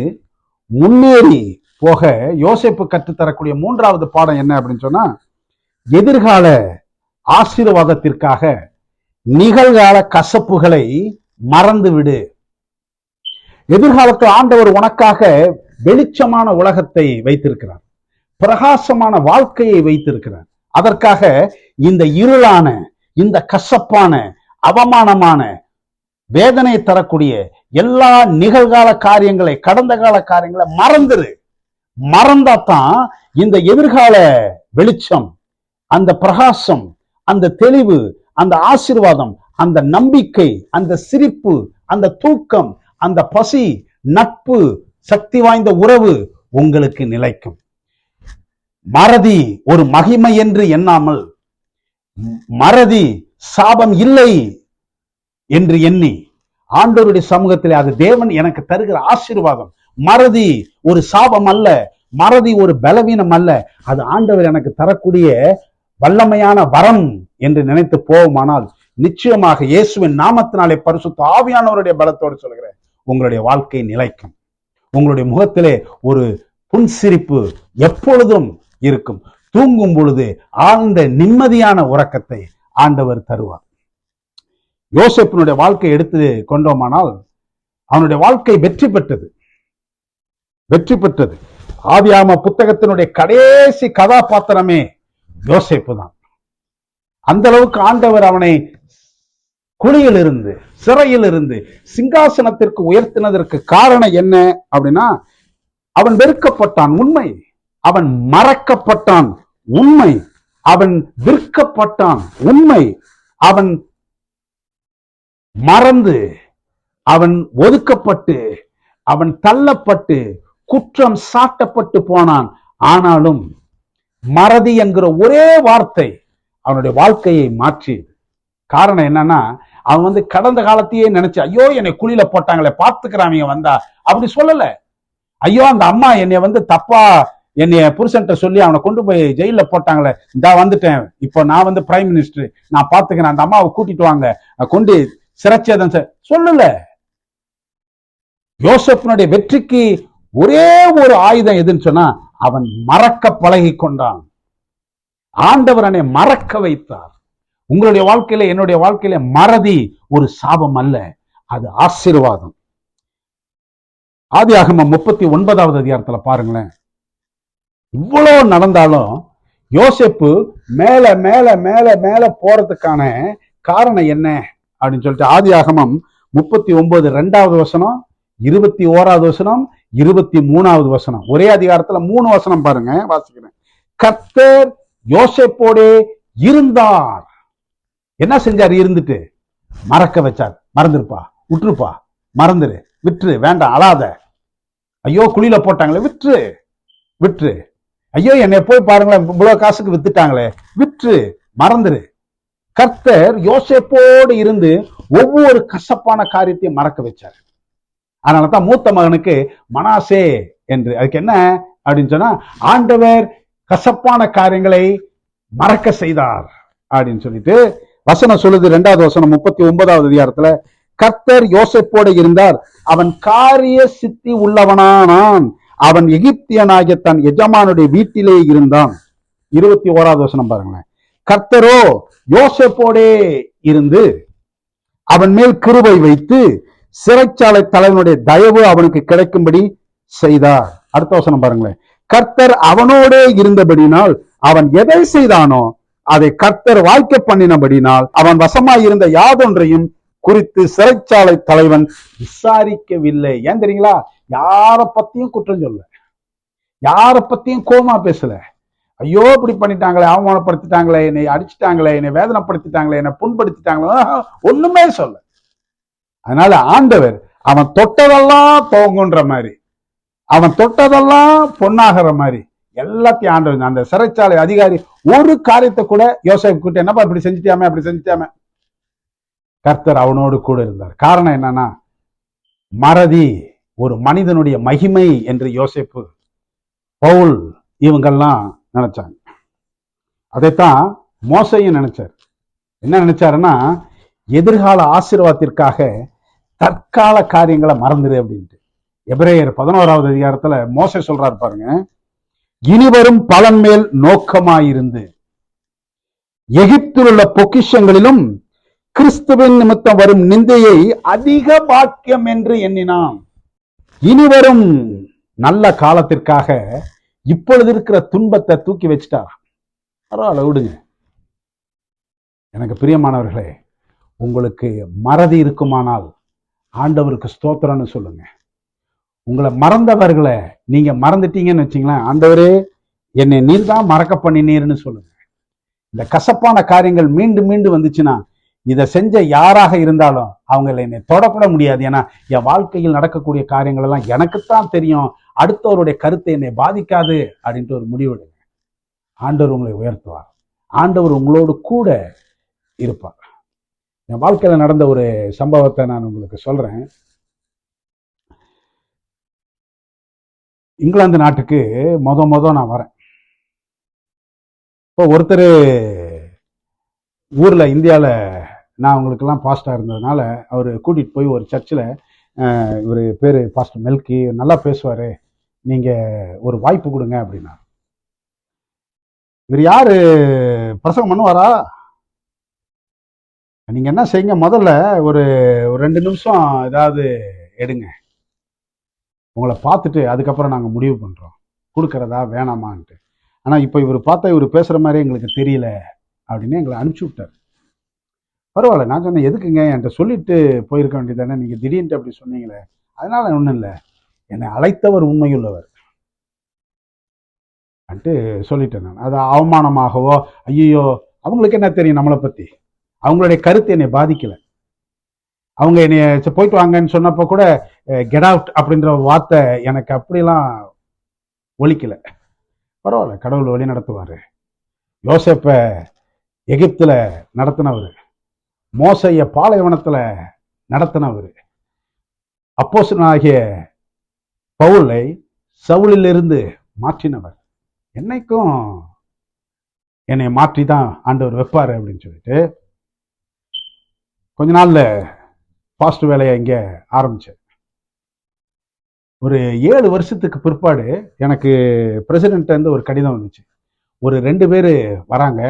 முன்னேறி போக யோசேப்பு கற்றுத்தரக்கூடிய மூன்றாவது பாடம் என்ன அப்படின்னு சொன்னா, எதிர்கால ஆசீர்வாதத்திற்காக நிகழ்கால கசப்புகளை மறந்து விடு. எதிர்காலத்தில் ஆண்டவர் உனக்காக வெளிச்சமான உலகத்தை வைத்திருக்கிறார், பிரகாசமான வாழ்க்கையை வைத்திருக்கிறார். அதற்காக இந்த இருளான, இந்த கசப்பான, அவமானமான, வேதனை தரக்கூடிய எல்லா நிகழ்கால காரியங்களை, கடந்த கால காரியங்களை மறந்துரு. மறந்தாதான் இந்த எதிர்கால வெளிச்சம், அந்த பிரகாசம், அந்த தெளிவு, அந்த ஆசீர்வாதம், அந்த நம்பிக்கை, அந்த சிரிப்பு, அந்த தூக்கம், அந்த பசி, நட்பு, சக்தி வாய்ந்த உறவு உங்களுக்கு நிலைக்கும். மறதி ஒரு மகிமை என்று எண்ணாமல், மறதி சாபம் இல்லை என்று எண்ணி ஆண்டவருடைய சமூகத்தில் அது தேவன் எனக்கு தருகிற ஆசீர்வாதம். மறதி ஒரு சாபம் அல்ல, மறதி ஒரு பலவீனம் அல்ல, அது ஆண்டவர் எனக்கு தரக்கூடிய வல்லமையான வரம் என்று நினைத்து போவோமானால் நிச்சயமாக இயேசுவின் நாமத்தினாலே பரிசுத்த ஆவியானவருடைய பலத்தோடு சொல்கிறேன், உங்களுடைய வாழ்க்கை நிலைக்கும். உங்களுடைய முகத்திலே ஒரு புன்சிரிப்பு எப்பொழுதும் இருக்கும். தூங்கும் பொழுது ஆழ்ந்த நிம்மதியான உறக்கத்தை ஆண்டவர் தருவார். யோசேப்பினுடைய வாழ்க்கை எடுத்து கொண்டோமானால் அவனுடைய வாழ்க்கை வெற்றி பெற்றது. ஆதியாகம புத்தகத்தினுடைய கடைசி கதாபாத்திரமே யோசேப்பு தான். அந்த அளவுக்கு ஆண்டவர் அவனை குழியில் இருந்து, சிறையில் இருந்து சிங்காசனத்திற்கு உயர்த்தினதற்கு காரணம் என்ன அப்படின்னா, அவன் வெறுக்கப்பட்டான், உண்மை. அவன் மறக்கப்பட்டான், உண்மை. அவன் விற்கப்பட்டான், உண்மை. அவன் மறந்து, அவன் ஒதுக்கப்பட்டு, அவன் தள்ளப்பட்டு, குற்றம் சாட்டப்பட்டு போனான். ஆனாலும் மறதி என்கிற ஒரே வார்த்தை அவனுடைய வாழ்க்கையை மாற்றி. காரணம் என்னன்னா, அவன் கடந்த காலத்தையே நினைச்சு, ஐயோ என்னை குழியில போட்டாங்களே, பாத்துக்கிறாங்க வந்தா, அப்படி சொல்லல. ஐயோ அந்த அம்மா என்னை தப்பா என்னைய புருஷன்ட்ட சொல்லி அவனை கொண்டு போய் ஜெயில போட்டாங்களே, இந்த வந்துட்டேன், இப்போ நான் பிரைம் மினிஸ்டர், நான் பாத்துக்கிறேன், அந்த அம்மாவை கூட்டிட்டு வாங்க, கொண்டு சிரச்சேதம் சொல்லல. யோசேப்பினுடைய வெற்றிக்கு ஒரே ஒரு ஆயுதம் எதுன்னு சொன்னா, அவன் மறக்க பழகி கொண்டான். ஆண்டவர் அவனை மறக்க வைத்தார். உங்களுடைய வாழ்க்கையில, என்னுடைய வாழ்க்கையில மறதி ஒரு சாபம் அல்ல, அது ஆசீர்வாதம். ஆதியாகமம் 39வது அதிகாரத்துல பாருங்களேன். இவ்வளவு நடந்தாலும் யோசேப்பு மேல மேல மேல மேல போறதுக்கான காரணம் என்ன அப்படின்னு சொல்லிட்டு ஆதியாகமம் 39 2வது வசனம், 21வது வசனம், 23வது வசனம், ஒரே அதிகாரத்துல 3 வசனம் பாருங்க, வாசிக்கிறேன். கர்த்தர் யோசேப்போடே இருந்தார். என்ன செஞ்சார்? இருந்துட்டு மறக்க வச்சார். மறந்துருப்பா, விட்டுருப்பா, மறந்துரு, விட்டுரு, வேண்டாம், அழாத. ஐயோ குழியில போட்டாங்களே, விட்டுரு விட்டுரு. ஐயோ என்னை போய் பாருங்களேன், இவ்வளவு காசுக்கு வித்துட்டாங்களே, விட்டுரு, மறந்துரு. கர்த்தர் யோசேப்போடு இருந்து ஒவ்வொரு கசப்பான காரியத்தையும் மறக்க வச்சார். அதனாலதான் மூத்த மகனுக்கு மனாசே என்று. அதுக்கு என்ன அப்படின்னு சொன்னா, ஆண்டவர் கசப்பான காரியங்களை மறக்க செய்தார் அப்படின்னு சொல்லிட்டு வசனம் சொல்லுது. 2வது வசனம் 39வது அதிகாரத்துல, கர்த்தர் யோசேப்போடு இருந்தார், அவன் காரிய சித்தி உள்ளவனானான், அவன் எகிப்தியனாகிய தன் எஜமானுடைய வீட்டிலே இருந்தான். 21வது வசனம் பாருங்களேன். கர்த்தரோ யோசேப்போடே இருந்து அவன் மேல் கிருபை வைத்து சிறைச்சாலை தலைவனுடைய தயவு அவனுக்கு கிடைக்கும்படி செய்தார். அடுத்த வசனம் பாருங்களேன். கர்த்தர் அவனோடே இருந்தபடினால் அவன் எதை செய்தானோ அதை கர்த்தர் வாய்க்க பண்ணினபடினால் அவன் வசமாய் இருந்த யாதொன்றையும் குறித்து சிறைச்சாலை தலைவன் விசாரிக்கவில்லை. ஏன் தெரியுங்களா? யார பத்தியும் குற்றம் சொல்ல, யார பத்தியும் கோமா பேசல. ஐயோ இப்படி பண்ணிட்டாங்களே, அவமானப்படுத்திட்டாங்களே, என்னை அடிச்சுட்டாங்களே, என்னை வேதனைப்படுத்திட்டாங்களே, என்னை புண்படுத்திட்டாங்களே, ஒண்ணுமே சொல்ல. அதனால ஆண்டவர் அவன் தொட்டதெல்லாம் தோங்குன்ற மாதிரி, அவன் தொட்டதெல்லாம் பொன்னாகிற மாதிரி எல்லாத்தையும் ஆண்டவர். அந்த சிறைச்சாலை அதிகாரி ஒரு காரியத்தை கூட யோசேப்பு கிட்ட, என்னப்பா இப்படி செஞ்சுட்டாமே, அப்படி செஞ்சுட்டாமே, கர்த்தர் அவனோடு கூட இருந்தார். காரணம் என்னன்னா, மறதி ஒரு மனிதனுடைய மகிமை என்று யோசேப்பு, பவுல் இவங்கெல்லாம் நினைச்சாங்க. அதைத்தான் மோசையும் நினைச்சார். என்ன நினைச்சாருன்னா, எதிர்கால ஆசீர்வாதத்திற்காக தற்கால காரியங்களை மறந்துரு அப்படின்ட்டு. எபிரேயர் 11வது அதிகாரத்துல மோசே சொல்றாரு பாருங்க, இனிவரும் பலன் மேல் நோக்கமாயிருந்து எகிப்தில் உள்ள பொக்கிஷங்களிலும் கிறிஸ்துவின் நிமித்தம் வரும் நிந்தையை அதிக பாக்கியம் என்று எண்ணினான். இனிவரும் நல்ல காலத்திற்காக இப்பொழுது இருக்கிற துன்பத்தை தூக்கி வச்சுட்டார். பரவாயில்ல, விடுங்க. எனக்கு பிரியமானவர்களே, உங்களுக்கு மறதி இருக்குமானால் ஆண்டவருக்கு ஸ்தோத்திரம்னு சொல்லுங்க. உங்களை மறந்தவர்களை நீங்க மறந்துட்டீங்கன்னு வச்சுங்களேன், ஆண்டவரே என்னை நீர் தான் மறக்க பண்ணினீர்னு சொல்லுங்க. இந்த கசப்பான காரியங்கள் மீண்டும் மீண்டும் வந்துச்சுன்னா, இதை செஞ்ச யாராக இருந்தாலும் அவங்களை என்னை தொடக்கூட முடியாது. ஏன்னா என் வாழ்க்கையில் நடக்கக்கூடிய காரியங்கள் எல்லாம் எனக்குத்தான் தெரியும், அடுத்தவருடைய கருத்தை என்னை பாதிக்காது அப்படின்ட்டு ஒரு முடிவெடுங்க. ஆண்டவர் உங்களை உயர்த்துவார், ஆண்டவர் உங்களோடு கூட இருப்பார். என் வாழ்க்கையில நடந்த ஒரு சம்பவத்தை நான் உங்களுக்கு சொல்றேன். இங்கிலாந்து நாட்டுக்கு முத நான் வரேன். இப்போ ஒருத்தர் ஊர்ல இந்தியாவில் நான் உங்களுக்கெல்லாம் பாஸ்டா இருந்ததுனால அவர் கூட்டிட்டு போய் ஒரு சர்ச்சில், இவர் பேரு பாஸ்டர் மெல்கி, நல்லா பேசுவாரு, நீங்க ஒரு வாய்ப்பு கொடுங்க அப்படின்னா. இவர் யாரு, பிரசங்கம் பண்ணுவாரா? நீங்க என்ன செய்யுங்க, முதல்ல ஒரு 2 நிமிஷம் ஏதாவது எடுங்க, உங்களை பார்த்துட்டு அதுக்கப்புறம் நாங்கள் முடிவு பண்றோம் கொடுக்கறதா வேணாமான்ட்டு. ஆனா இப்போ இவர் பார்த்தா இவர் பேசுற மாதிரி எங்களுக்கு தெரியல அப்படின்னு எங்களை அனுப்பிச்சு விட்டார். பரவாயில்ல, நான் சொன்னேன், எதுக்குங்க என்கிட்ட சொல்லிட்டு போயிருக்க வேண்டியதானே, நீங்க திடீர்னு அப்படி சொன்னீங்களே. அதனால ஒன்றும் இல்லை, என்னை அழைத்தவர் உண்மையுள்ளவர் அப்படின்ட்டு சொல்லிட்டேன் நான். அது அவமானமாகவோ, ஐயோ அவங்களுக்கு என்ன தெரியும் நம்மளை பத்தி, அவங்களுடைய கருத்து என்னை பாதிக்கல. அவங்க என்னைய போயிட்டு வாங்கன்னு சொன்னப்போ கூட கெட் அவுட் அப்படின்ற வார்த்தை எனக்கு அப்படிலாம் ஒலிக்கல. பரவாயில்ல, கடவுள் வழி நடத்துவாரு. யோசேப்ப எகிப்துல நடத்தினவர், மோசைய பாலைவனத்துல நடத்தினவர், அப்போஸ்தலனாகிய பவுலை சவுலிலிருந்து மாற்றினவர், என்னைக்கும் என்னை மாற்றி தான் ஆண்டவர் வைப்பாரு அப்படின்னு சொல்லிட்டு கொஞ்ச நாள்ல பாஸ்ட் வேலையை இங்கே ஆரம்பிச்சேன். ஒரு 7 வருஷத்துக்கு பிற்பாடு எனக்கு பிரசிடென்ட் இருந்து ஒரு கடிதம் வந்துச்சு. ஒரு 2 பேர் வராங்க,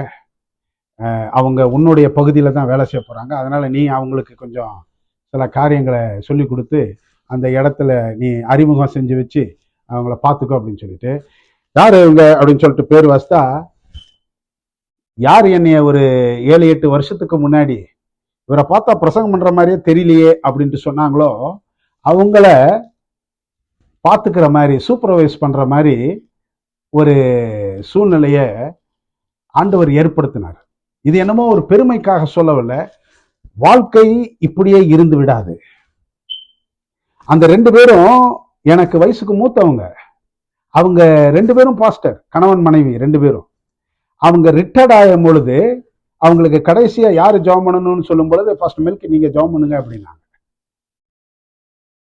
அவங்க உன்னுடைய பகுதியில தான் வேலை செய்ய போறாங்க, அதனால நீ அவங்களுக்கு கொஞ்சம் சில காரியங்களை சொல்லி கொடுத்து அந்த இடத்துல நீ அறிமுகம் செஞ்சு வச்சு அவங்கள பார்த்துக்கோ அப்படின்னு சொல்லிட்டு, யார் இவங்க அப்படின்னு சொல்லிட்டு பேர் வாசித்தா, யார் என்னைய ஒரு 7-8 வருஷத்துக்கு முன்னாடி இவரை பார்த்தா பிரசங்கம் பண்ற மாதிரியே தெரியலையே அப்படின்ட்டு சொன்னாங்களோ, அவங்கள பார்த்துக்கிற மாதிரி, சூப்பர்வைஸ் பண்ற மாதிரி ஒரு சூழ்நிலைய ஆண்டவர் ஏற்படுத்தினார். இது என்னமோ ஒரு பெருமைக்காக சொல்லவில்லை, வாழ்க்கை இப்படியே இருந்து விடாது. அந்த 2 பேரும் எனக்கு வயசுக்கு மூத்தவங்க, அவங்க 2 பேரும் பாஸ்டர், கணவன் மனைவி 2 பேரும். அவங்க ரிட்டையர்ட் ஆகும் பொழுது அவங்களுக்கு கடைசியா யாரு ஜெபம் பண்ணணும்னு சொல்லும் பொழுது, ஃபர்ஸ்ட் மில்க் நீங்க ஜெபம் பண்ணுங்க அப்படின்னாங்க.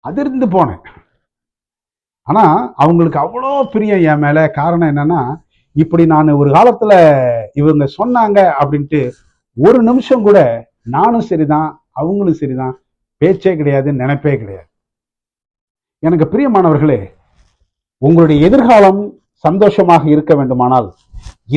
அதிர்ந்து போனேன். ஆனா அவங்களுக்கு அவ்வளோ பிரியம் என் மேல. காரணம் என்னன்னா, இப்படி நான் ஒரு காலத்துல இவங்க சொன்னாங்க அப்படின்ட்டு ஒரு நிமிஷம் கூட நானும் சரிதான் அவங்களும் சரிதான் பேச்சே கிடையாது, நினைப்பே கிடையாது. எனக்கு பிரியமானவர்களே, உங்களுடைய எதிர்காலம் சந்தோஷமாக இருக்க வேண்டுமானால்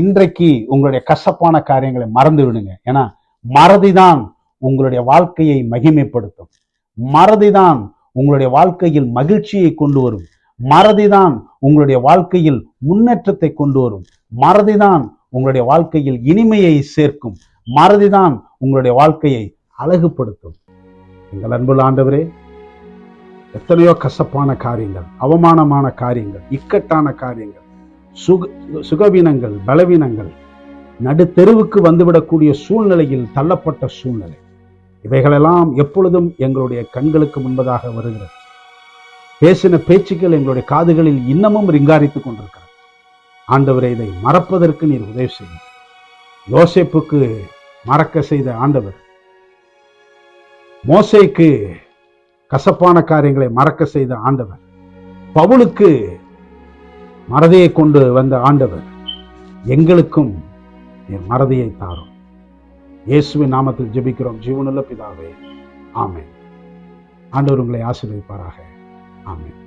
இன்றைக்கு உங்களுடைய கசப்பான காரியங்களை மறந்து விடுங்க. ஏன்னா மறதிதான் உங்களுடைய வாழ்க்கையை மகிமைப்படுத்தும். மறதிதான் உங்களுடைய வாழ்க்கையில் மகிழ்ச்சியை கொண்டு வரும். மறதிதான் உங்களுடைய வாழ்க்கையில் முன்னேற்றத்தை கொண்டு வரும். மறதிதான் உங்களுடைய வாழ்க்கையில் இனிமையை சேர்க்கும். மறதிதான் உங்களுடைய வாழ்க்கையை அழகுபடுத்தும். எங்கள் அன்புள்ள ஆண்டவரே, எத்தனையோ கசப்பான காரியங்கள், அவமானமான காரியங்கள், இக்கட்டான காரியங்கள், சுகவீனங்கள், பலவீனங்கள், நடுத்தெருவுக்கு வந்துவிடக்கூடிய சூழ்நிலையில் தள்ளப்பட்ட சூழ்நிலை, இவைகளெல்லாம் எப்பொழுதும் எங்களுடைய கண்களுக்கு முன்பதாக வருகிறது. பேசின பேச்சுக்கள் எங்களுடைய காதுகளில் இன்னமும் ரிங்காரித்துக் கொண்டிருக்கிறது. ஆண்டவரே, இதை மறப்பதற்கு நீர் உதவி செய்யும். யோசேப்புக்கு மறக்க செய்த ஆண்டவர், மோசேக்கு கசப்பான காரியங்களை மறக்க செய்த ஆண்டவர், பவுலுக்கு மறதியை கொண்டு வந்த ஆண்டவர், எங்களுக்கும் மறதியை தாரும். இயேசுவின் நாமத்தில் ஜெபிக்கிறோம் ஜீவனுள்ள பிதாவே, ஆமென். ஆண்டவர் உங்களை ஆசீர்வதிப்பாராக. ஆமென்.